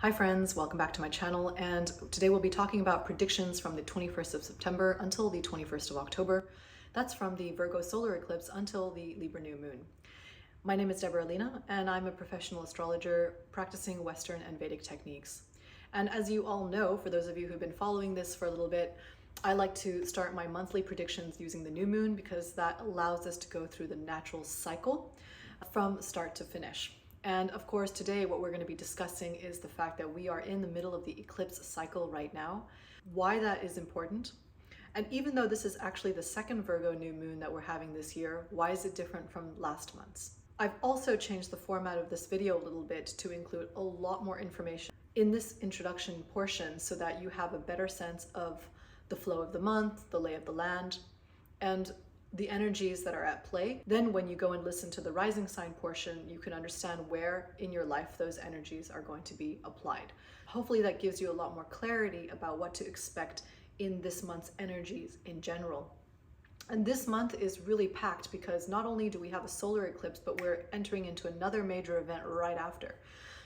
Hi friends, welcome back to my channel, and today we'll be talking about predictions from the 21st of September until the 21st of October. That's from the Virgo Solar Eclipse until the Libra New Moon. My name is Deborah Alina, and I'm a professional astrologer practicing Western and Vedic techniques. And as you all know, for those of you who've been following this for a little bit, I like to start my monthly predictions using the new moon because that allows us to go through the natural cycle from start to finish. And of course, today what we're going to be discussing is the fact that we are in the middle of the eclipse cycle right now, why that is important. And even though this is actually the second Virgo new moon that we're having this year, why is it different from last month's? I've also changed the format of this video a little bit to include a lot more information in this introduction portion so that you have a better sense of the flow of the month, the lay of the land, and the energies that are at play. Then when you go and listen to the rising sign portion, you can understand where in your life those energies are going to be applied. Hopefully that gives you a lot more clarity about what to expect in this month's energies in general. And this month is really packed because not only do we have a solar eclipse, but we're entering into another major event right after.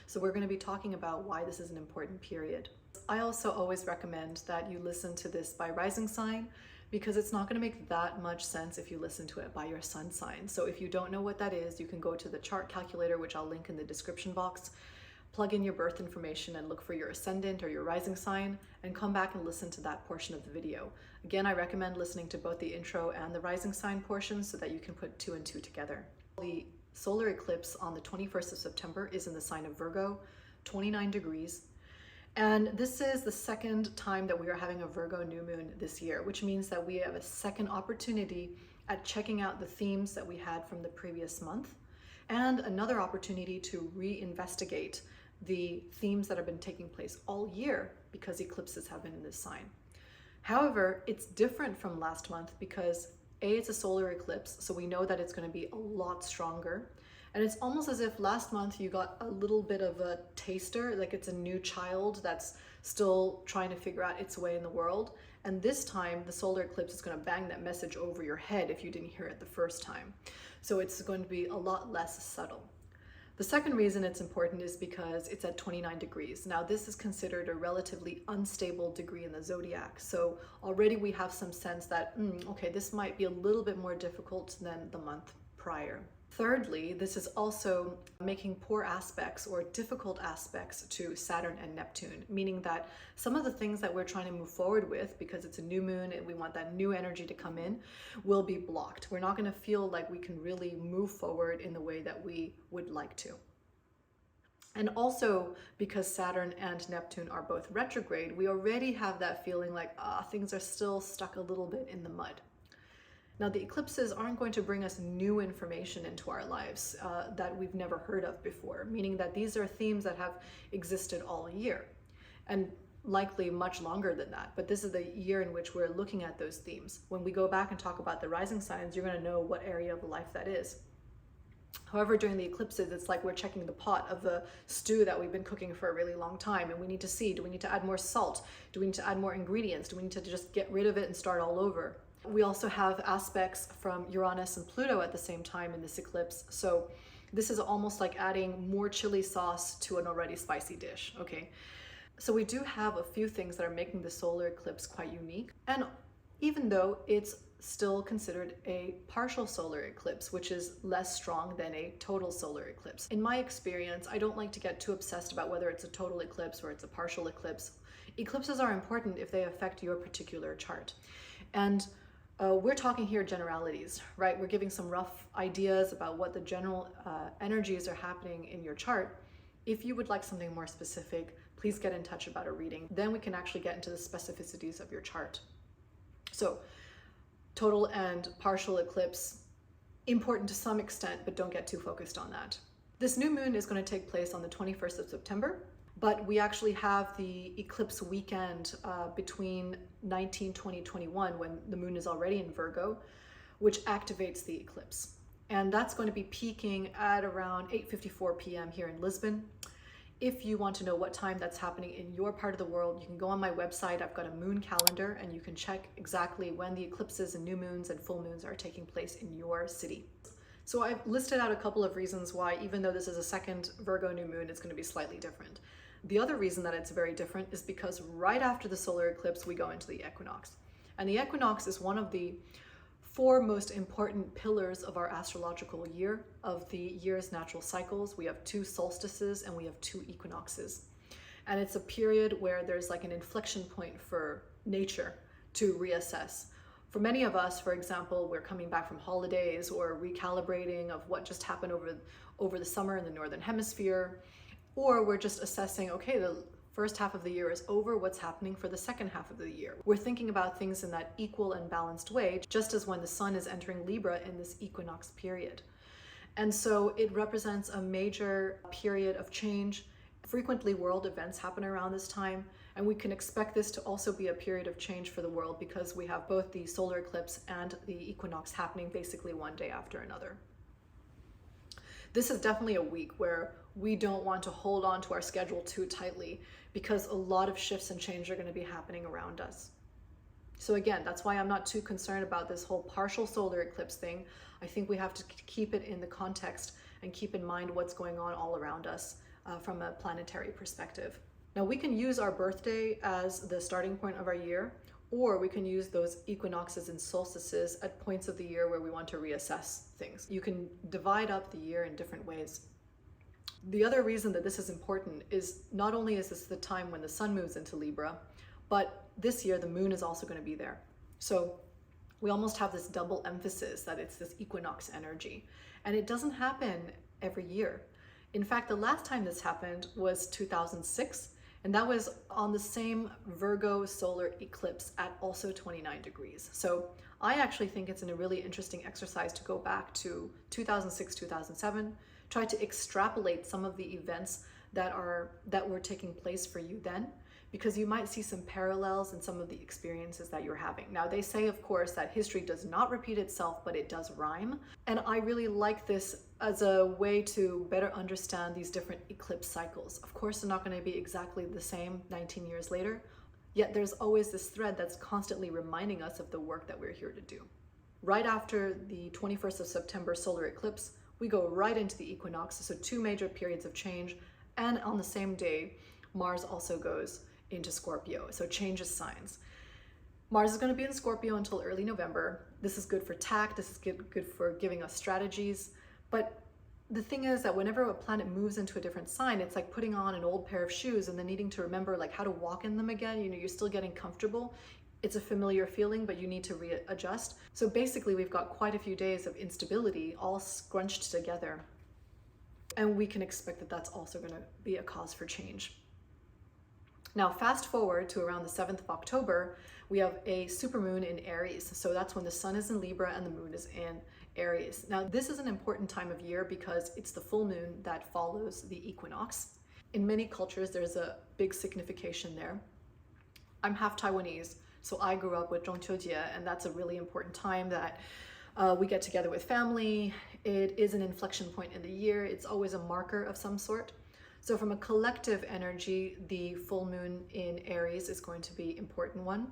So we're going to be talking about why this is an important period. I also always recommend that you listen to this by rising sign, because it's not going to make that much sense if you listen to it by your sun sign. So if you don't know what that is, you can go to the chart calculator, which I'll link in the description box, plug in your birth information and look for your ascendant or your rising sign, and come back and listen to that portion of the video. Again, I recommend listening to both the intro and the rising sign portion so that you can put two and two together. The solar eclipse on the 21st of September is in the sign of Virgo, 29 degrees. And this is the second time that we are having a Virgo new moon this year, which means that we have a second opportunity at checking out the themes that we had from the previous month, and another opportunity to reinvestigate the themes that have been taking place all year because eclipses have been in this sign. However, it's different from last month because A, it's a solar eclipse, so we know that it's going to be a lot stronger. And it's almost as if last month you got a little bit of a taster, like it's a new child that's still trying to figure out its way in the world. And this time the solar eclipse is going to bang that message over your head if you didn't hear it the first time. So it's going to be a lot less subtle. The second reason it's important is because it's at 29 degrees. Now this is considered a relatively unstable degree in the zodiac. So already we have some sense that, okay, this might be a little bit more difficult than the month prior. Thirdly, this is also making poor aspects or difficult aspects to Saturn and Neptune, meaning that some of the things that we're trying to move forward with, because it's a new moon and we want that new energy to come in, will be blocked. We're not going to feel like we can really move forward in the way that we would like to. And also because Saturn and Neptune are both retrograde, we already have that feeling like things are still stuck a little bit in the mud. Now, the eclipses aren't going to bring us new information into our lives that we've never heard of before, meaning that these are themes that have existed all year and likely much longer than that. But this is the year in which we're looking at those themes. When we go back and talk about the rising signs, you're going to know what area of life that is. However, during the eclipses, it's like we're checking the pot of the stew that we've been cooking for a really long time, and we need to see, do we need to add more salt? Do we need to add more ingredients? Do we need to just get rid of it and start all over? We also have aspects from Uranus and Pluto at the same time in this eclipse. So this is almost like adding more chili sauce to an already spicy dish, okay? So we do have a few things that are making the solar eclipse quite unique. And even though it's still considered a partial solar eclipse, which is less strong than a total solar eclipse. In my experience, I don't like to get too obsessed about whether it's a total eclipse or it's a partial eclipse. Eclipses are important if they affect your particular chart. And we're talking here generalities, right? We're giving some rough ideas about what the general energies are happening in your chart. If you would like something more specific, please get in touch about a reading. Then we can actually get into the specificities of your chart. So total and partial eclipse, important to some extent, but don't get too focused on that. This new moon is going to take place on the 21st of September. But we actually have the eclipse weekend between 19, 20, 21, when the moon is already in Virgo, which activates the eclipse. And that's going to be peaking at around 8:54 p.m. here in Lisbon. If you want to know what time that's happening in your part of the world, you can go on my website. I've got a moon calendar, and you can check exactly when the eclipses and new moons and full moons are taking place in your city. So I've listed out a couple of reasons why, even though this is a second Virgo new moon, it's going to be slightly different. The other reason that it's very different is because right after the solar eclipse, we go into the equinox. And the equinox is one of the four most important pillars of our astrological year, of the year's natural cycles. We have 2 solstices and we have 2 equinoxes. And it's a period where there's like an inflection point for nature to reassess. For many of us, for example, we're coming back from holidays or recalibrating of what just happened over the summer in the Northern Hemisphere, or we're just assessing, okay, the first half of the year is over, what's happening for the second half of the year? We're thinking about things in that equal and balanced way, just as when the sun is entering Libra in this equinox period. And so it represents a major period of change. Frequently, world events happen around this time, and we can expect this to also be a period of change for the world because we have both the solar eclipse and the equinox happening basically one day after another. This is definitely a week where we don't want to hold on to our schedule too tightly because a lot of shifts and change are going to be happening around us. So again, that's why I'm not too concerned about this whole partial solar eclipse thing. I think we have to keep it in the context and keep in mind what's going on all around us from a planetary perspective. Now we can use our birthday as the starting point of our year, or we can use those equinoxes and solstices at points of the year where we want to reassess things. You can divide up the year in different ways. The other reason that this is important is not only is this the time when the sun moves into Libra, but this year the moon is also going to be there. So we almost have this double emphasis that it's this equinox energy, and it doesn't happen every year. In fact, the last time this happened was 2006, and that was on the same Virgo solar eclipse at also 29 degrees. So I actually think it's a really interesting exercise to go back to 2006, 2007, try to extrapolate some of the events that were taking place for you then, because you might see some parallels in some of the experiences that you're having. Now, they say, of course, that history does not repeat itself, but it does rhyme. And I really like this as a way to better understand these different eclipse cycles. Of course, they're not going to be exactly the same 19 years later, yet there's always this thread that's constantly reminding us of the work that we're here to do. Right after the 21st of September solar eclipse, we go right into the equinox, so 2 major periods of change, and on the same day, Mars also goes into Scorpio, so changes signs. Mars is going to be in Scorpio until early November. This is good for tact, this is good for giving us strategies, but the thing is that whenever a planet moves into a different sign, it's like putting on an old pair of shoes and then needing to remember like how to walk in them again. You know, you're still getting comfortable. It's a familiar feeling, but you need to readjust. So basically, we've got quite a few days of instability all scrunched together. And we can expect that that's also going to be a cause for change. Now, fast forward to around the 7th of October, we have a supermoon in Aries. So that's when the sun is in Libra and the moon is in Aries. Now, this is an important time of year because it's the full moon that follows the equinox. In many cultures, there's a big signification there. I'm half Taiwanese, so I grew up with Zhongqiujie, and that's a really important time that we get together with family. It is an inflection point in the year. It's always a marker of some sort. So from a collective energy, the full moon in Aries is going to be an important one.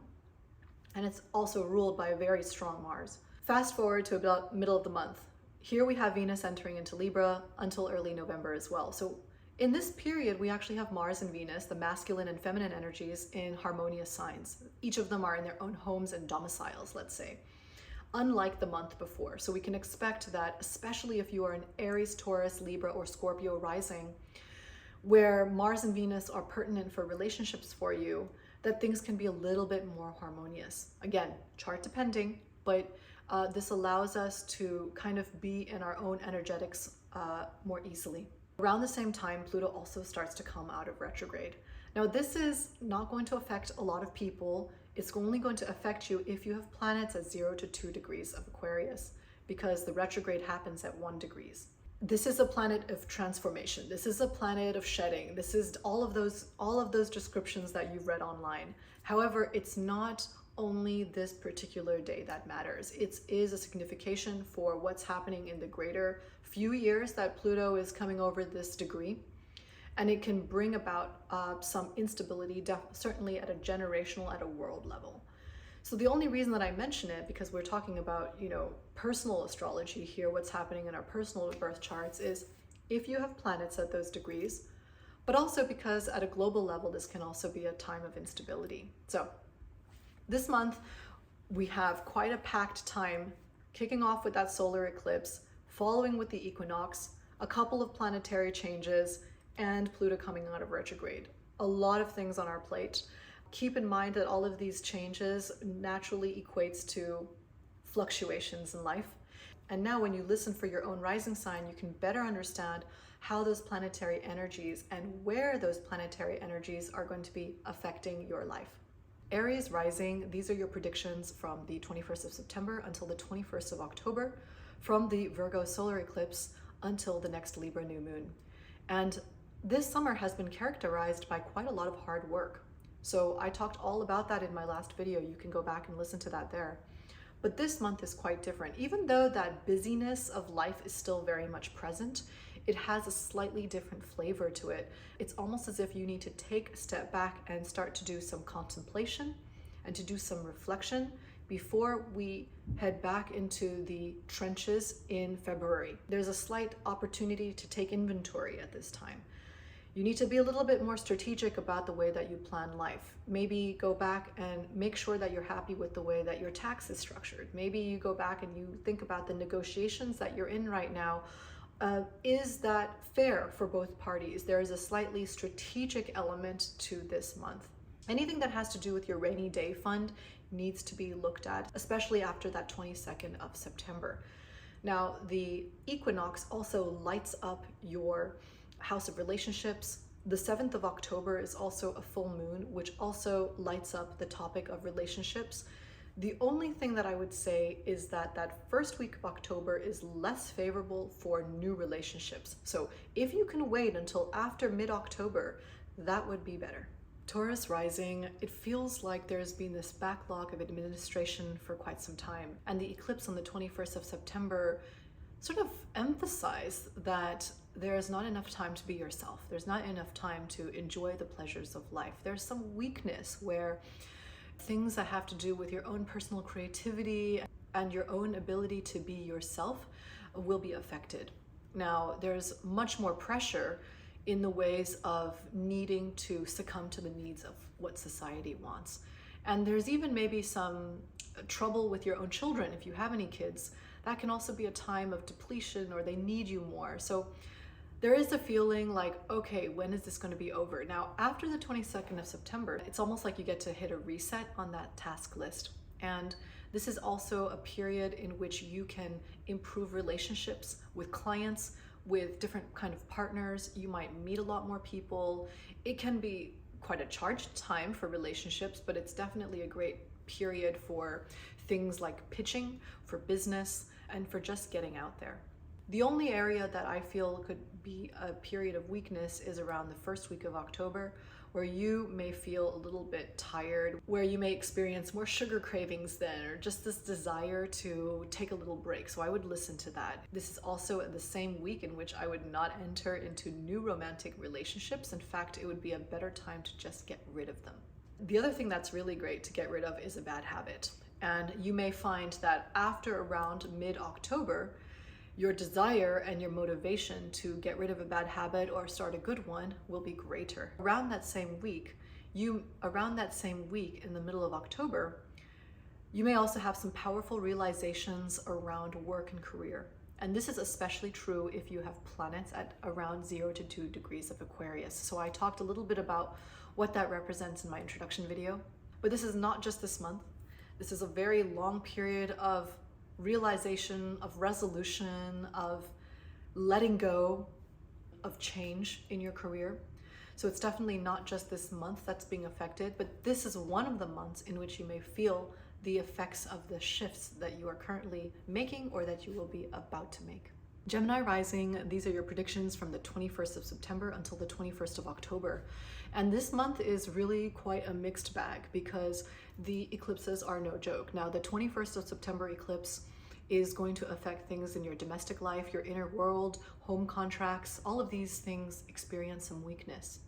And it's also ruled by a very strong Mars. Fast forward to about middle of the month. Here we have Venus entering into Libra until early November as well. So in this period, we actually have Mars and Venus, the masculine and feminine energies, in harmonious signs. Each of them are in their own homes and domiciles, let's say, unlike the month before. So we can expect that, especially if you are an Aries, Taurus, Libra, or Scorpio rising, where Mars and Venus are pertinent for relationships for you, that things can be a little bit more harmonious. Again, chart depending, but this allows us to kind of be in our own energetics more easily. Around the same time, Pluto also starts to come out of retrograde. Now, this is not going to affect a lot of people. It's only going to affect you if you have planets at 0 to 2 degrees of Aquarius, because the retrograde happens at 1 degree. This is a planet of transformation. This is a planet of shedding. This is all of those descriptions that you've read online. However, it's not only this particular day that matters. It is a signification for what's happening in the greater few years that Pluto is coming over this degree. And it can bring about some instability, certainly at a generational, at a world level. So the only reason that I mention it, because we're talking about, personal astrology here, what's happening in our personal birth charts, is if you have planets at those degrees, but also because at a global level, this can also be a time of instability. So this month, we have quite a packed time, kicking off with that solar eclipse, following with the equinox, a couple of planetary changes, and Pluto coming out of retrograde. A lot of things on our plate. Keep in mind that all of these changes naturally equates to fluctuations in life. And now when you listen for your own rising sign, you can better understand how those planetary energies and where those planetary energies are going to be affecting your life. Aries Rising, these are your predictions from the 21st of September until the 21st of October, from the Virgo Solar Eclipse until the next Libra new moon. And this summer has been characterized by quite a lot of hard work. So I talked all about that in my last video. You can go back and listen to that there. But this month is quite different. Even though that busyness of life is still very much present, it has a slightly different flavor to it. It's almost as if you need to take a step back and start to do some contemplation and to do some reflection before we head back into the trenches in February. There's a slight opportunity to take inventory at this time. You need to be a little bit more strategic about the way that you plan life. Maybe go back and make sure that you're happy with the way that your tax is structured. Maybe you go back and you think about the negotiations that you're in right now. Is that fair for both parties? There is a slightly strategic element to this month. Anything that has to do with your rainy day fund needs to be looked at, especially after that 22nd of September. Now, the equinox also lights up your house of relationships. The 7th of October is also a full moon, which also lights up the topic of relationships. The only thing that I would say is that that first week of October is less favorable for new relationships. So if you can wait until after mid-October, that would be better. Taurus Rising, it feels like there's been this backlog of administration for quite some time. And the eclipse on the 21st of September sort of emphasized that there's not enough time to be yourself. There's not enough time to enjoy the pleasures of life. There's some weakness where things that have to do with your own personal creativity and your own ability to be yourself will be affected. Now, there's much more pressure in the ways of needing to succumb to the needs of what society wants. And there's even maybe some trouble with your own children. If you have any kids, that can also be a time of depletion, or they need you more. So there is a feeling like, okay, when is this going to be over? Now, after the 22nd of September, it's almost like you get to hit a reset on that task list. And this is also a period in which you can improve relationships with clients, with different kind of partners. You might meet a lot more people. It can be quite a charged time for relationships, but it's definitely a great period for things like pitching, for business, and for just getting out there. The only area that I feel could be a period of weakness is around the first week of October, where you may feel a little bit tired, where you may experience more sugar cravings then, or just this desire to take a little break. So I would listen to that. This is also the same week in which I would not enter into new romantic relationships. In fact, it would be a better time to just get rid of them. The other thing that's really great to get rid of is a bad habit. And you may find that after around mid-October, your desire and your motivation to get rid of a bad habit or start a good one will be greater. Around that same week in the middle of October, you may also have some powerful realizations around work and career. And this is especially true if you have planets at around 0 to 2 degrees of Aquarius. So I talked a little bit about what that represents in my introduction video, but this is not just this month. This is a very long period of realization, of resolution, of letting go, of change in your career. So it's definitely not just this month that's being affected, but this is one of the months in which you may feel the effects of the shifts that you are currently making or that you will be about to make. Gemini Rising, these are your predictions from the 21st of September until the 21st of October. And this month is really quite a mixed bag because the eclipses are no joke. Now, the 21st of September eclipse is going to affect things in your domestic life, your inner world, home contracts. All of these things experience some weakness.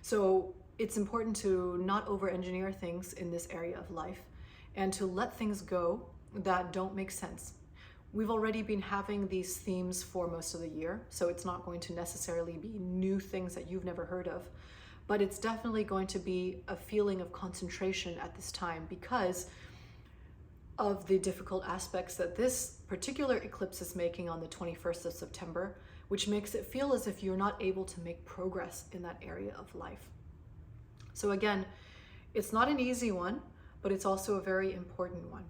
So it's important to not over-engineer things in this area of life and to let things go that don't make sense. We've already been having these themes for most of the year, so it's not going to necessarily be new things that you've never heard of, but it's definitely going to be a feeling of concentration at this time because of the difficult aspects that this particular eclipse is making on the 21st of September, which makes it feel as if you're not able to make progress in that area of life. So again, it's not an easy one, but it's also a very important one.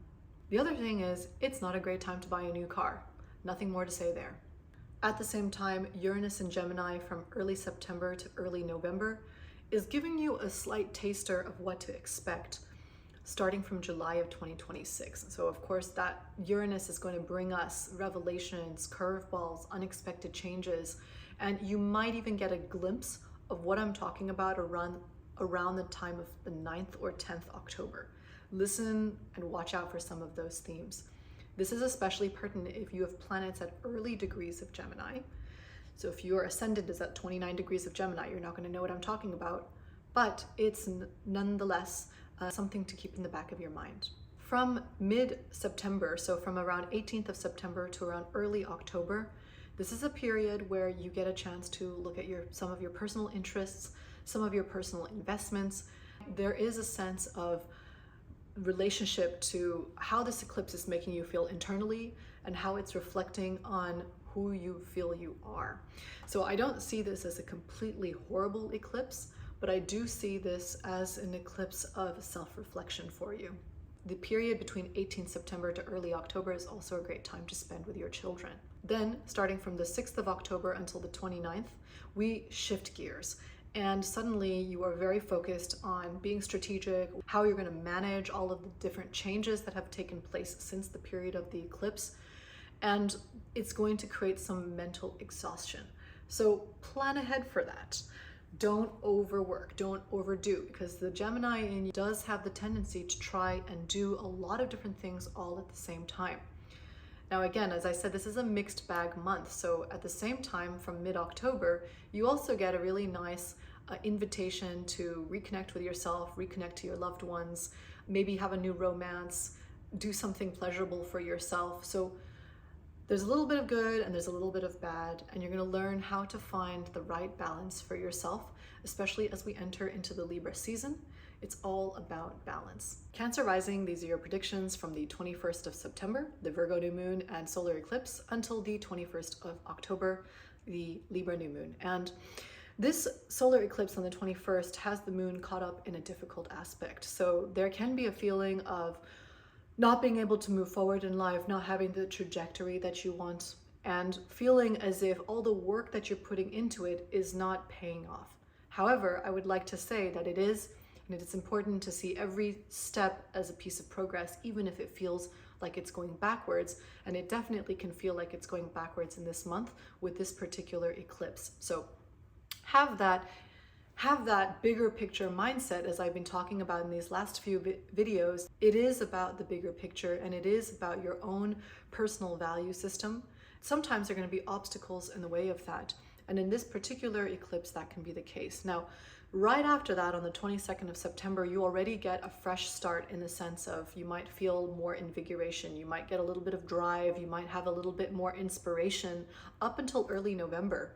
The other thing is, it's not a great time to buy a new car. Nothing more to say there. At the same time, Uranus in Gemini from early September to early November is giving you a slight taster of what to expect starting from July of 2026. So of course that Uranus is going to bring us revelations, curveballs, unexpected changes, and you might even get a glimpse of what I'm talking about around the time of the 9th or 10th October. Listen and watch out for some of those themes. This is especially pertinent if you have planets at early degrees of Gemini. So if your ascendant is at 29 degrees of Gemini, you're not going to know what I'm talking about, but it's nonetheless something to keep in the back of your mind. From mid-September, so from around 18th of September to around early October, this is a period where you get a chance to look at some of your personal interests, some of your personal investments. There is a sense of relationship to how this eclipse is making you feel internally and how it's reflecting on who you feel you are. So I don't see this as a completely horrible eclipse, but I do see this as an eclipse of self-reflection for you. The period between 18th September to early October is also a great time to spend with your children. Then, starting from the 6th of October until the 29th, we shift gears. And suddenly you are very focused on being strategic, how you're going to manage all of the different changes that have taken place since the period of the eclipse. And it's going to create some mental exhaustion. So plan ahead for that. Don't overwork, don't overdo, because the Gemini in you does have the tendency to try and do a lot of different things all at the same time. Now again, as I said, this is a mixed bag month, so at the same time from mid-October, you also get a really nice invitation to reconnect with yourself, reconnect to your loved ones, maybe have a new romance, do something pleasurable for yourself. So there's a little bit of good and there's a little bit of bad, and you're going to learn how to find the right balance for yourself, especially as we enter into the Libra season. It's all about balance. Cancer Rising, these are your predictions from the 21st of September, the Virgo new moon and solar eclipse, until the 21st of October, the Libra new moon. And this solar eclipse on the 21st has the moon caught up in a difficult aspect. So there can be a feeling of not being able to move forward in life, not having the trajectory that you want, and feeling as if all the work that you're putting into it is not paying off. However, I would like to say that it is, and it's important to see every step as a piece of progress, even if it feels like it's going backwards, and it definitely can feel like it's going backwards in this month with this particular eclipse. So have that bigger picture mindset, as I've been talking about in these last few videos. It is about the bigger picture, and it is about your own personal value system. Sometimes there are going to be obstacles in the way of that, and in this particular eclipse that can be the case. Now, right after that, on the 22nd of September, you already get a fresh start in the sense of you might feel more invigoration, you might get a little bit of drive, you might have a little bit more inspiration up until early November.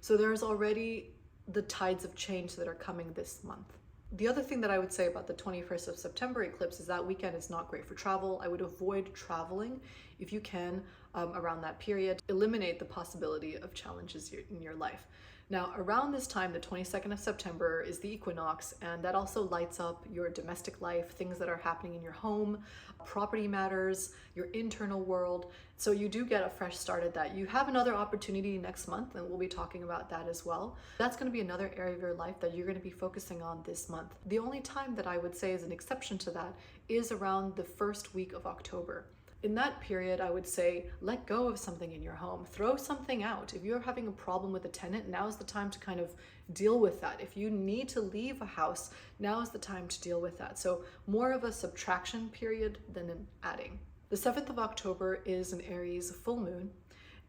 So there's already the tides of change that are coming this month. The other thing that I would say about the 21st of September eclipse is that weekend is not great for travel. I would avoid traveling if you can around that period. Eliminate the possibility of challenges in your life. Now, around this time, the 22nd of September is the equinox, and that also lights up your domestic life, things that are happening in your home, property matters, your internal world. So you do get a fresh start at that. You have another opportunity next month, and we'll be talking about that as well. That's going to be another area of your life that you're going to be focusing on this month. The only time that I would say is an exception to that is around the first week of October. In that period, I would say, let go of something in your home, throw something out. If you're having a problem with a tenant, now's the time to kind of deal with that. If you need to leave a house, now's the time to deal with that. So more of a subtraction period than an adding. The 7th of October is an Aries full moon,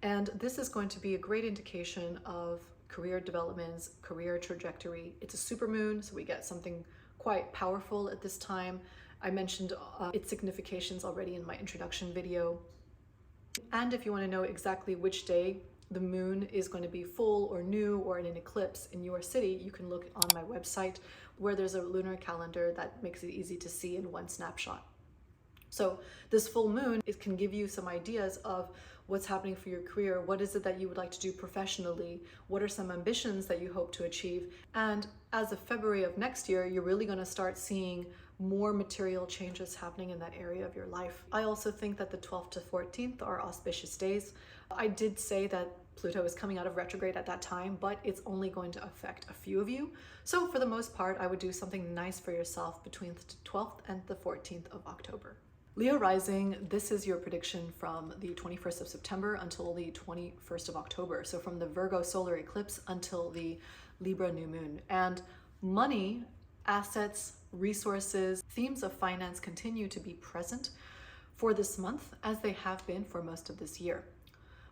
and this is going to be a great indication of career developments, career trajectory. It's a supermoon, so we get something quite powerful at this time. I mentioned its significations already in my introduction video. And if you want to know exactly which day the moon is going to be full or new or in an eclipse in your city, you can look on my website where there's a lunar calendar that makes it easy to see in one snapshot. So this full moon can give you some ideas of what's happening for your career. What is it that you would like to do professionally? What are some ambitions that you hope to achieve? And as of February of next year, you're really going to start seeing more material changes happening in that area of your life. I also think that the 12th to 14th are auspicious days. I did say that Pluto is coming out of retrograde at that time, but it's only going to affect a few of you. So for the most part, I would do something nice for yourself between the 12th and the 14th of October. Leo Rising, this is your prediction from the 21st of September until the 21st of October. So from the Virgo Solar Eclipse until the Libra new moon. And money, assets, resources, themes of finance continue to be present for this month as they have been for most of this year.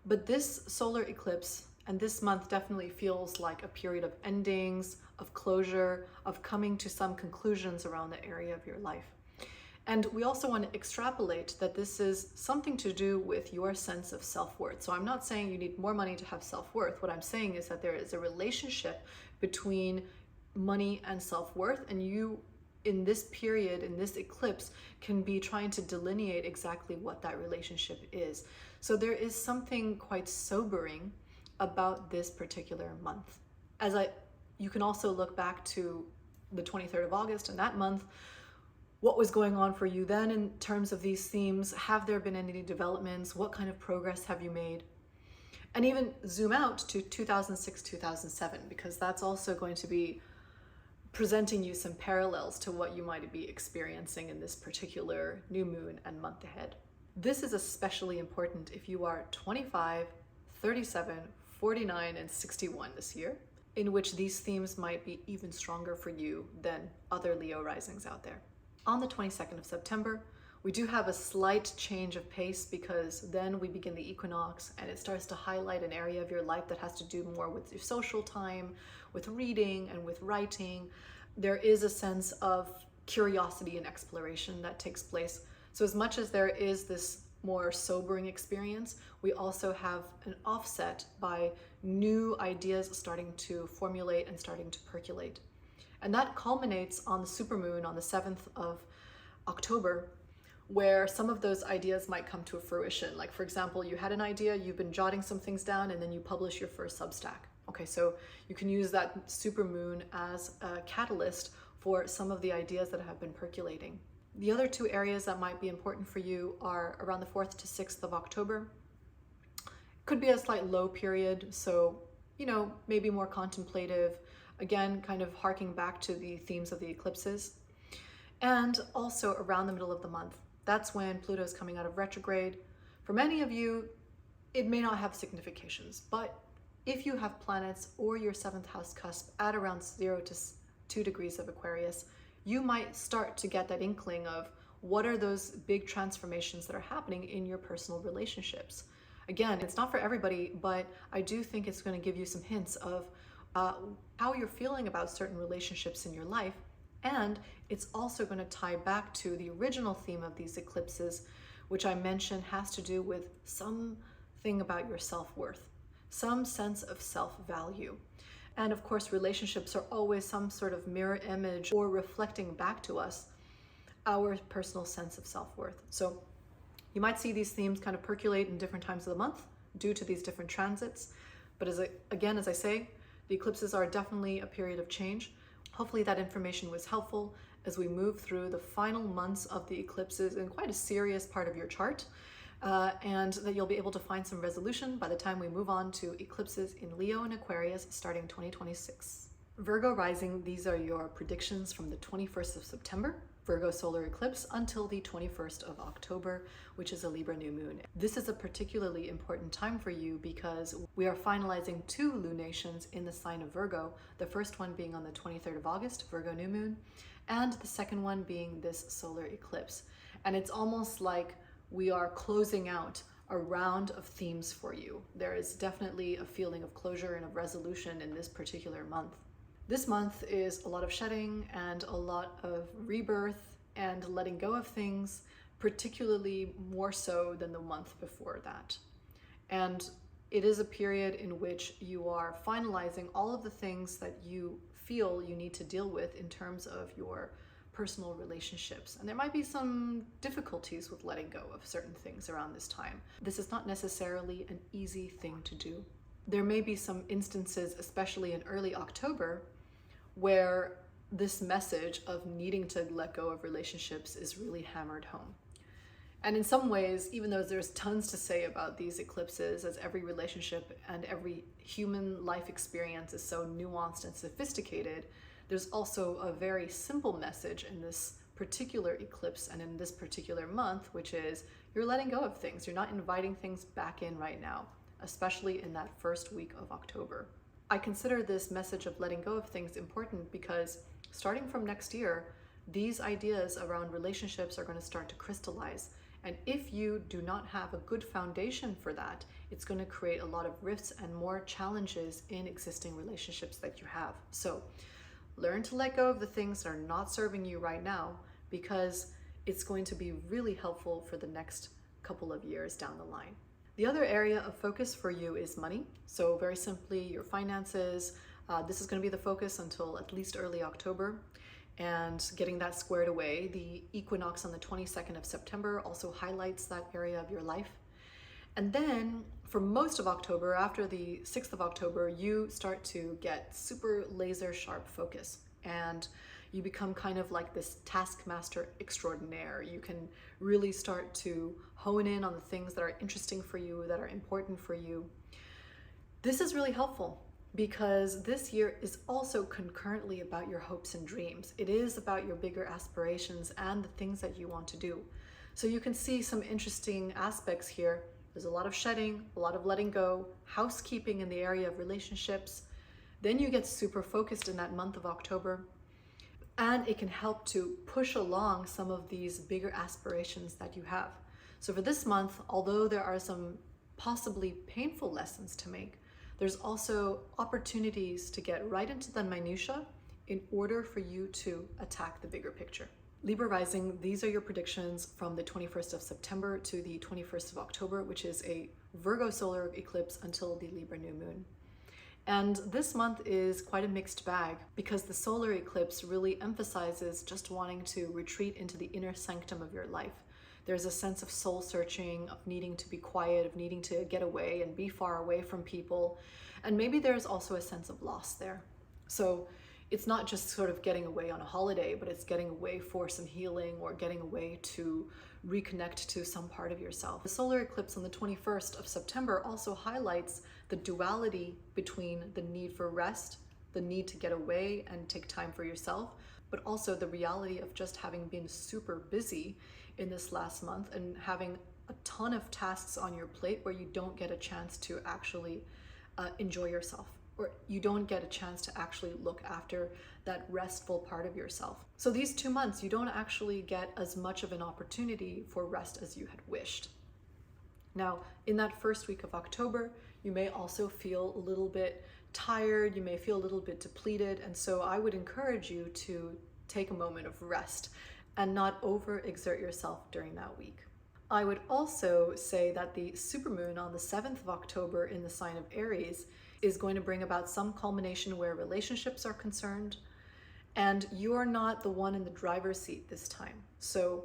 But this solar eclipse and this month definitely feels like a period of endings, of closure, of coming to some conclusions around the area of your life. And we also want to extrapolate that this is something to do with your sense of self-worth. So I'm not saying you need more money to have self-worth. What I'm saying is that there is a relationship between money and self-worth, and you in this period, in this eclipse, can be trying to delineate exactly what that relationship is. So there is something quite sobering about this particular month. You can also look back to the 23rd of August and that month. What was going on for you then in terms of these themes? Have there been any developments? What kind of progress have you made? And even zoom out to 2006, 2007, because that's also going to be presenting you some parallels to what you might be experiencing in this particular new moon and month ahead. This is especially important if you are 25, 37, 49, and 61 this year, in which these themes might be even stronger for you than other Leo risings out there. On the 22nd of September, we do have a slight change of pace because then we begin the equinox and it starts to highlight an area of your life that has to do more with your social time, with reading and with writing. There is a sense of curiosity and exploration that takes place. So as much as there is this more sobering experience, we also have an offset by new ideas starting to formulate and starting to percolate. And that culminates on the supermoon on the 7th of October, where some of those ideas might come to fruition. Like, for example, you had an idea, you've been jotting some things down, and then you publish your first Substack. Okay, so you can use that supermoon as a catalyst for some of the ideas that have been percolating. The other two areas that might be important for you are around the 4th to 6th of October. Could be a slight low period, so, maybe more contemplative. Again, kind of harking back to the themes of the eclipses. And also around the middle of the month, that's when Pluto is coming out of retrograde. For many of you, it may not have significations, but if you have planets or your 7th house cusp at around 0 to 2 degrees of Aquarius, you might start to get that inkling of what are those big transformations that are happening in your personal relationships. Again, it's not for everybody, but I do think it's going to give you some hints of how you're feeling about certain relationships in your life. And it's also going to tie back to the original theme of these eclipses, which I mentioned has to do with something about your self-worth, some sense of self-value. And of course, relationships are always some sort of mirror image or reflecting back to us our personal sense of self-worth. So you might see these themes kind of percolate in different times of the month due to these different transits. But as I say, the eclipses are definitely a period of change. Hopefully that information was helpful as we move through the final months of the eclipses in quite a serious part of your chart, and that you'll be able to find some resolution by the time we move on to eclipses in Leo and Aquarius starting 2026. Virgo Rising, these are your predictions from the 21st of September, Virgo Solar Eclipse, until the 21st of October, which is a Libra new moon. This is a particularly important time for you because we are finalizing 2 lunations in the sign of Virgo, the first one being on the 23rd of August, Virgo new moon, and the second one being this solar eclipse. And it's almost like we are closing out a round of themes for you. There is definitely a feeling of closure and of resolution in this particular month. This month is a lot of shedding and a lot of rebirth and letting go of things, particularly more so than the month before that. And it is a period in which you are finalizing all of the things that you feel you need to deal with in terms of your personal relationships. And there might be some difficulties with letting go of certain things around this time. This is not necessarily an easy thing to do. There may be some instances, especially in early October, where this message of needing to let go of relationships is really hammered home. And in some ways, even though there's tons to say about these eclipses, as every relationship and every human life experience is so nuanced and sophisticated, there's also a very simple message in this particular eclipse and in this particular month, which is you're letting go of things. You're not inviting things back in right now, especially in that first week of October. I consider this message of letting go of things important because starting from next year, these ideas around relationships are going to start to crystallize. And if you do not have a good foundation for that, it's going to create a lot of rifts and more challenges in existing relationships that you have. So learn to let go of the things that are not serving you right now, because it's going to be really helpful for the next couple of years down the line. The other area of focus for you is money. So very simply, your finances. This is going to be the focus until at least early October. And getting that squared away. The equinox on the 22nd of September also highlights that area of your life. And then for most of October, after the 6th of October, you start to get super laser sharp focus, and you become kind of like this taskmaster extraordinaire. You can really start to hone in on the things that are interesting for you, that are important for you. This is really helpful, because this year is also concurrently about your hopes and dreams. It is about your bigger aspirations and the things that you want to do. So you can see some interesting aspects here. There's a lot of shedding, a lot of letting go, housekeeping in the area of relationships. Then you get super focused in that month of October, and it can help to push along some of these bigger aspirations that you have. So for this month, although there are some possibly painful lessons to make, there's also opportunities to get right into the minutiae in order for you to attack the bigger picture. Libra Rising, these are your predictions from the 21st of September to the 21st of October, which is a Virgo Solar Eclipse until the Libra New Moon. And this month is quite a mixed bag, because the solar eclipse really emphasizes just wanting to retreat into the inner sanctum of your life. There's a sense of soul searching, of needing to be quiet, of needing to get away and be far away from people. And maybe there's also a sense of loss there. So it's not just sort of getting away on a holiday, but it's getting away for some healing or getting away to reconnect to some part of yourself. The solar eclipse on the 21st of September also highlights the duality between the need for rest, the need to get away and take time for yourself, but also the reality of just having been super busy in this last month and having a ton of tasks on your plate where you don't get a chance to actually enjoy yourself, or you don't get a chance to actually look after that restful part of yourself. So these 2 months, you don't actually get as much of an opportunity for rest as you had wished. Now, in that first week of October, you may also feel a little bit tired, you may feel a little bit depleted, and so I would encourage you to take a moment of rest and not overexert yourself during that week. I would also say that the supermoon on the 7th of October in the sign of Aries is going to bring about some culmination where relationships are concerned, and you're not the one in the driver's seat this time. So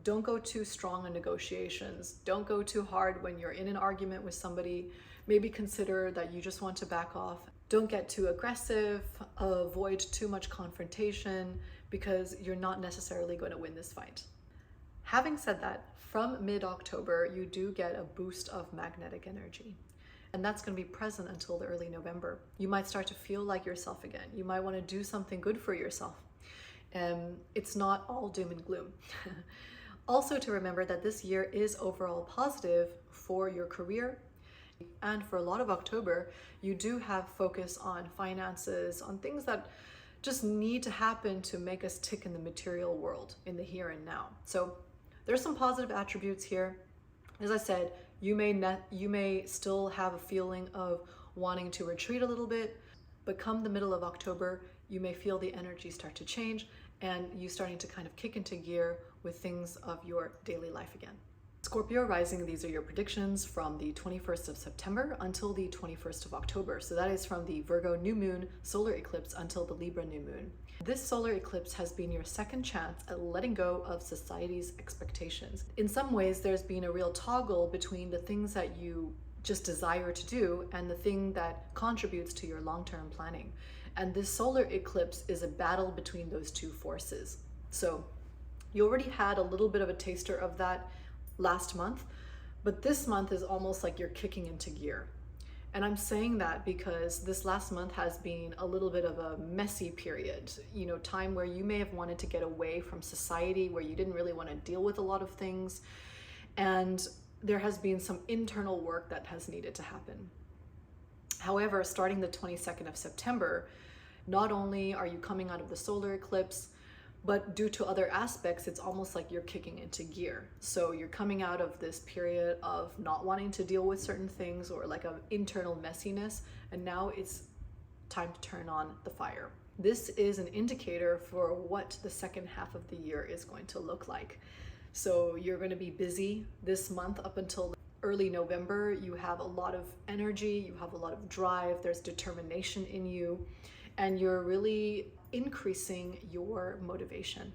don't go too strong on negotiations. Don't go too hard when you're in an argument with somebody. Maybe consider that you just want to back off. Don't get too aggressive. Avoid too much confrontation, because you're not necessarily going to win this fight. Having said that, from mid-October, you do get a boost of magnetic energy. And that's going to be present until the early November. You might start to feel like yourself again. You might want to do something good for yourself. It's not all doom and gloom. Also to remember that this year is overall positive for your career. And for a lot of October, you do have focus on finances, on things that just need to happen to make us tick in the material world, in the here and now. So there's some positive attributes here. As I said, you may still have a feeling of wanting to retreat a little bit, but come the middle of October, you may feel the energy start to change, and you starting to kind of kick into gear with things of your daily life again. Scorpio Rising, these are your predictions from the 21st of September until the 21st of October. So that is from the Virgo new moon solar eclipse until the Libra new moon. This solar eclipse has been your second chance at letting go of society's expectations. In some ways, there's been a real toggle between the things that you just desire to do and the thing that contributes to your long-term planning. And this solar eclipse is a battle between those two forces. So you already had a little bit of a taster of that last month, but this month is almost like you're kicking into gear. And I'm saying that because this last month has been a little bit of a messy period, time where you may have wanted to get away from society, where you didn't really want to deal with a lot of things. And there has been some internal work that has needed to happen. However, starting the 22nd of September, not only are you coming out of the solar eclipse, but due to other aspects, it's almost like you're kicking into gear. So you're coming out of this period of not wanting to deal with certain things or like an internal messiness, and now it's time to turn on the fire. This is an indicator for what the second half of the year is going to look like. So you're going to be busy this month up until early November. You have a lot of energy, you have a lot of drive, there's determination in you, and you're really increasing your motivation.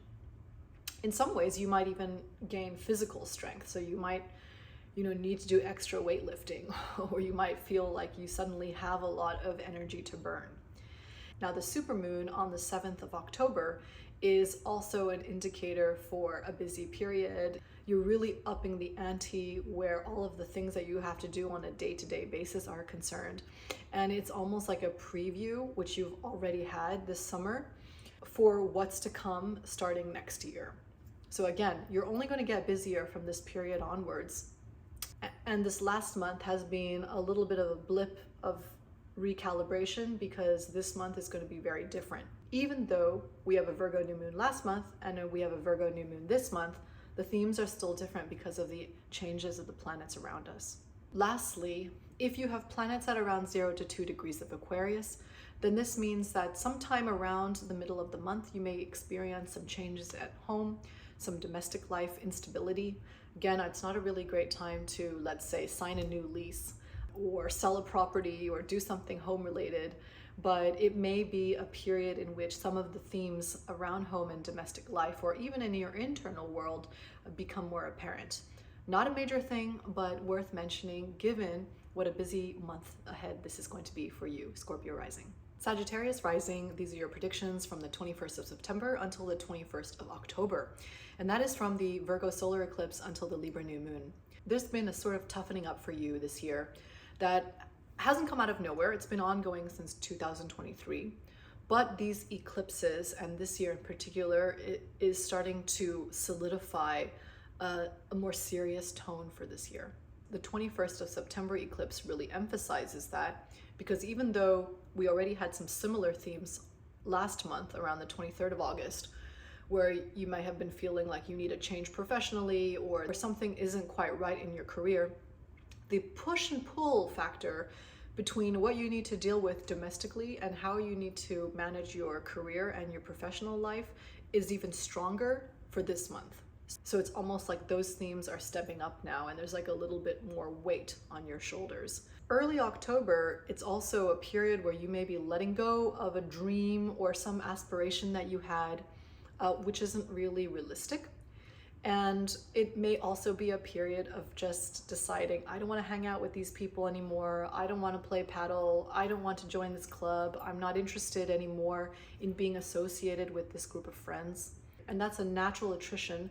In some ways, you might even gain physical strength. So you might, need to do extra weightlifting, or you might feel like you suddenly have a lot of energy to burn. Now, the supermoon on the 7th of October is also an indicator for a busy period. You're really upping the ante where all of the things that you have to do on a day-to-day basis are concerned. And it's almost like a preview, which you've already had this summer, for what's to come starting next year. So again, you're only going to get busier from this period onwards. And this last month has been a little bit of a blip of recalibration, because this month is going to be very different. Even though we have a Virgo new moon last month and we have a Virgo new moon this month, the themes are still different because of the changes of the planets around us. Lastly, if you have planets at around 0 to 2 degrees of Aquarius, then this means that sometime around the middle of the month, you may experience some changes at home, some domestic life instability. Again, it's not a really great time to, let's say, sign a new lease or sell a property or do something home related, but it may be a period in which some of the themes around home and domestic life, or even in your internal world, become more apparent. Not a major thing, but worth mentioning given what a busy month ahead this is going to be for you, Scorpio Rising. Sagittarius Rising, these are your predictions from the 21st of September until the 21st of October. And that is from the Virgo Solar Eclipse until the Libra New Moon. There's been a sort of toughening up for you this year that hasn't come out of nowhere. It's been ongoing since 2023. But these eclipses, and this year in particular, it is starting to solidify a more serious tone for this year. The 21st of September eclipse really emphasizes that, because even though we already had some similar themes last month around the 23rd of August, where you might have been feeling like you need a change professionally or something isn't quite right in your career, the push and pull factor between what you need to deal with domestically and how you need to manage your career and your professional life is even stronger for this month. So it's almost like those themes are stepping up now, and there's like a little bit more weight on your shoulders. Early October, it's also a period where you may be letting go of a dream or some aspiration that you had, which isn't really realistic. And it may also be a period of just deciding, I don't want to hang out with these people anymore. I don't want to play paddle. I don't want to join this club. I'm not interested anymore in being associated with this group of friends. And that's a natural attrition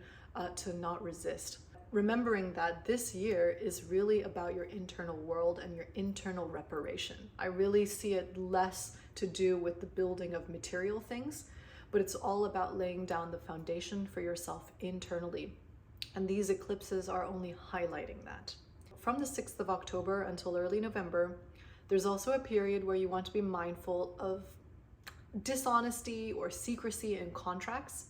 to not resist. Remembering that this year is really about your internal world and your internal reparation. I really see it less to do with the building of material things, but it's all about laying down the foundation for yourself internally. And these eclipses are only highlighting that. From the 6th of October until early November, there's also a period where you want to be mindful of dishonesty or secrecy in contracts.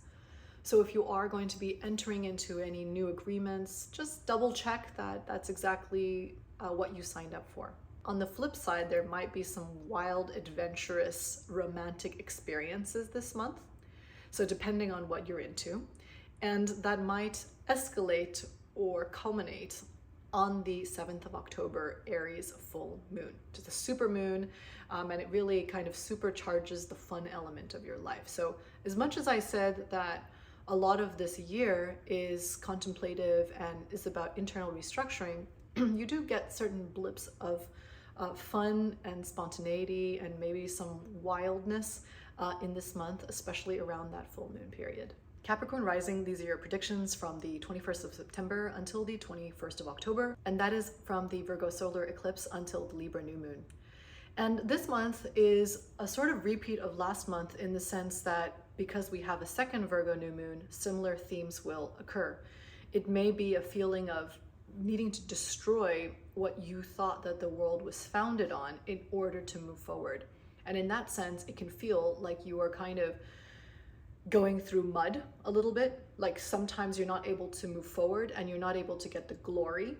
So if you are going to be entering into any new agreements, just double check that that's exactly what you signed up for. On the flip side, there might be some wild, adventurous, romantic experiences this month. So depending on what you're into, and that might escalate or culminate on the 7th of October Aries full moon, which is a super moon, and it really kind of supercharges the fun element of your life. So as much as I said that a lot of this year is contemplative and is about internal restructuring, you do get certain blips of fun and spontaneity and maybe some wildness in this month, especially around that full moon period. Capricorn Rising, these are your predictions from the 21st of September until the 21st of October, and that is from the Virgo Solar Eclipse until the Libra New Moon. And this month is a sort of repeat of last month in the sense that because we have a second Virgo New Moon, similar themes will occur. It may be a feeling of needing to destroy what you thought that the world was founded on in order to move forward. And in that sense, it can feel like you are kind of going through mud a little bit. Like sometimes you're not able to move forward and you're not able to get the glory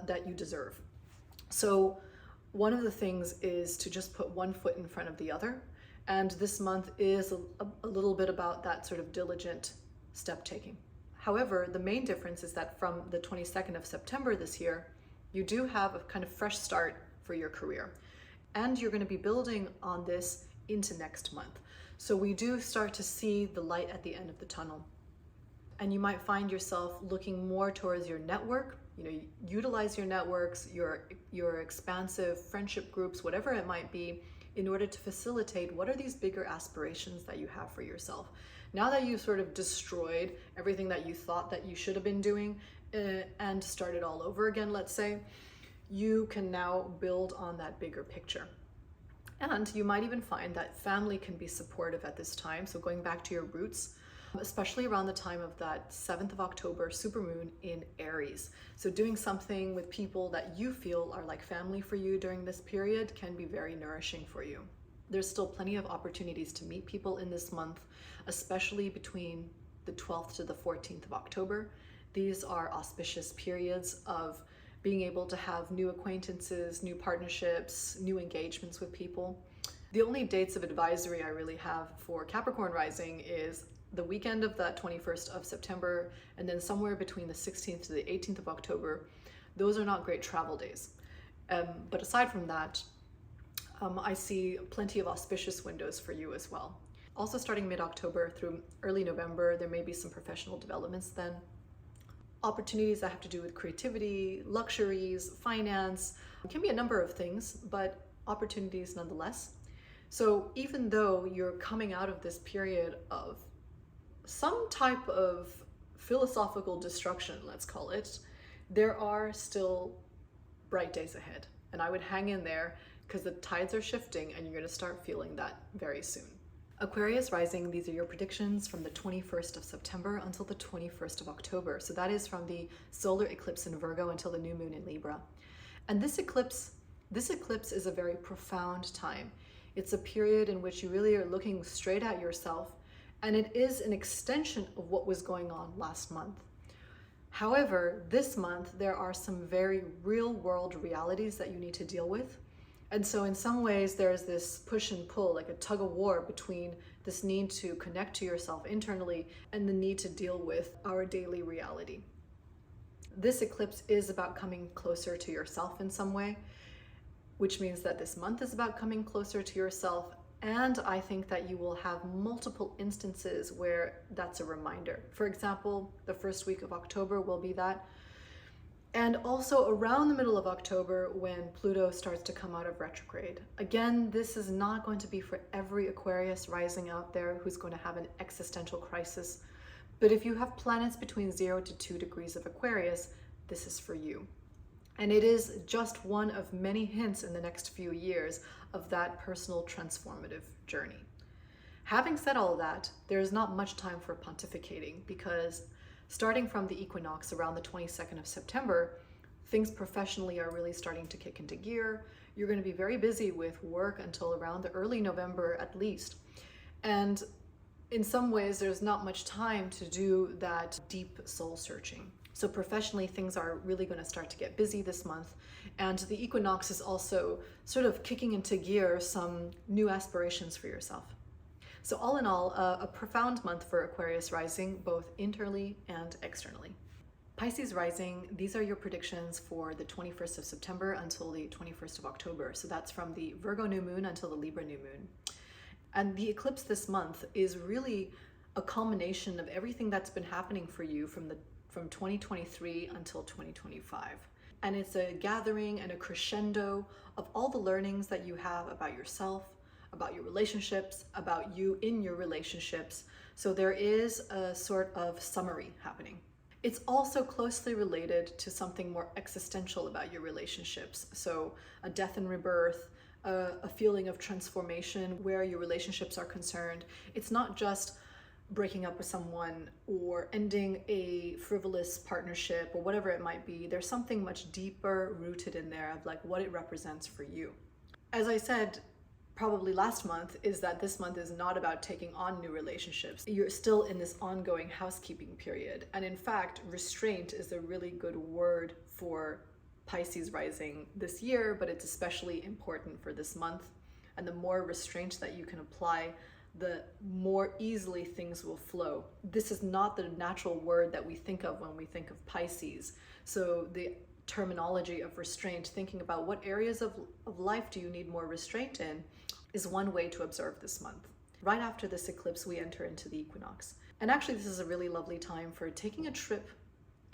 that you deserve. So one of the things is to just put one foot in front of the other. And this month is a little bit about that sort of diligent step taking. However, the main difference is that from the 22nd of September this year, you do have a kind of fresh start for your career. And you're going to be building on this into next month. So we do start to see the light at the end of the tunnel. And you might find yourself looking more towards your network, utilize your networks, your expansive friendship groups, whatever it might be, in order to facilitate what are these bigger aspirations that you have for yourself. Now that you've sort of destroyed everything that you thought that you should have been doing and started all over again, let's say, you can now build on that bigger picture. And you might even find that family can be supportive at this time. So going back to your roots, especially around the time of that 7th of October supermoon in Aries. So doing something with people that you feel are like family for you during this period can be very nourishing for you. There's still plenty of opportunities to meet people in this month, especially between the 12th to the 14th of October. These are auspicious periods of being able to have new acquaintances, new partnerships, new engagements with people. The only dates of advisory I really have for Capricorn Rising is the weekend of the 21st of September, and then somewhere between the 16th to the 18th of October. Those are not great travel days. But aside from that, I see plenty of auspicious windows for you as well. Also starting mid-October through early November, there may be some professional developments then. Opportunities that have to do with creativity, luxuries, finance. It can be a number of things, but opportunities nonetheless. So even though you're coming out of this period of some type of philosophical destruction, let's call it, there are still bright days ahead. And I would hang in there because the tides are shifting and you're going to start feeling that very soon. Aquarius Rising, these are your predictions from the 21st of September until the 21st of October. So that is from the solar eclipse in Virgo until the new moon in Libra. And this eclipse is a very profound time. It's a period in which you really are looking straight at yourself, and it is an extension of what was going on last month. However, this month, there are some very real world realities that you need to deal with. And so in some ways, there's this push and pull, like a tug of war between this need to connect to yourself internally and the need to deal with our daily reality. This eclipse is about coming closer to yourself in some way, which means that this month is about coming closer to yourself. And I think that you will have multiple instances where that's a reminder. For example, the first week of October will be that. And also around the middle of October when Pluto starts to come out of retrograde. Again, this is not going to be for every Aquarius rising out there who's going to have an existential crisis. But if you have planets between 0 to 2 degrees of Aquarius, this is for you. And it is just one of many hints in the next few years of that personal transformative journey. Having said all that, there is not much time for pontificating because starting from the equinox around the 22nd of September, things professionally are really starting to kick into gear. You're going to be very busy with work until around the early November at least. And in some ways, there's not much time to do that deep soul searching. So professionally, things are really going to start to get busy this month. And the equinox is also sort of kicking into gear some new aspirations for yourself. So all in all, a profound month for Aquarius Rising, both internally and externally. Pisces Rising, these are your predictions for the 21st of September until the 21st of October. So that's from the Virgo new moon until the Libra new moon. And the eclipse this month is really a culmination of everything that's been happening for you from 2023 until 2025. And it's a gathering and a crescendo of all the learnings that you have about yourself, about your relationships, about you in your relationships. So there is a sort of summary happening. It's also closely related to something more existential about your relationships. So a death and rebirth, a feeling of transformation where your relationships are concerned. It's not just breaking up with someone or ending a frivolous partnership or whatever it might be. There's something much deeper rooted in there of like what it represents for you. As I said, probably last month, is that this month is not about taking on new relationships. You're still in this ongoing housekeeping period. And in fact, restraint is a really good word for Pisces rising this year, but it's especially important for this month. And the more restraint that you can apply, the more easily things will flow. This is not the natural word that we think of when we think of Pisces. So the terminology of restraint, thinking about what areas of life do you need more restraint in, is one way to observe this month. Right after this eclipse, we enter into the equinox. And actually, this is a really lovely time for taking a trip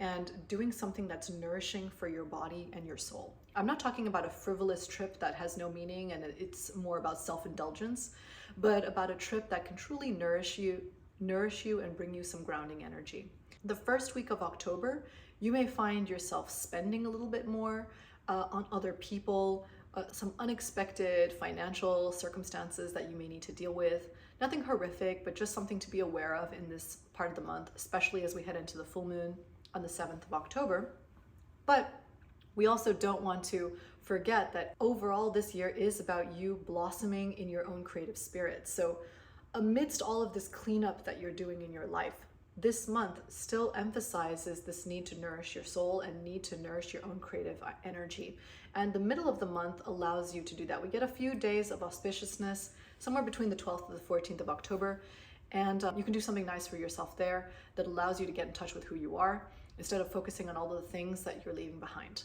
and doing something that's nourishing for your body and your soul. I'm not talking about a frivolous trip that has no meaning and it's more about self-indulgence, but about a trip that can truly nourish you and bring you some grounding energy. The first week of October, you may find yourself spending a little bit more on other people, some unexpected financial circumstances that you may need to deal with. Nothing horrific, but just something to be aware of in this part of the month, especially as we head into the full moon on the 7th of October. But we also don't want to forget that overall this year is about you blossoming in your own creative spirit. So amidst all of this cleanup that you're doing in your life, this month still emphasizes this need to nourish your soul and need to nourish your own creative energy. And the middle of the month allows you to do that. We get a few days of auspiciousness, somewhere between the 12th and the 14th of October. And you can do something nice for yourself there that allows you to get in touch with who you are instead of focusing on all of the things that you're leaving behind.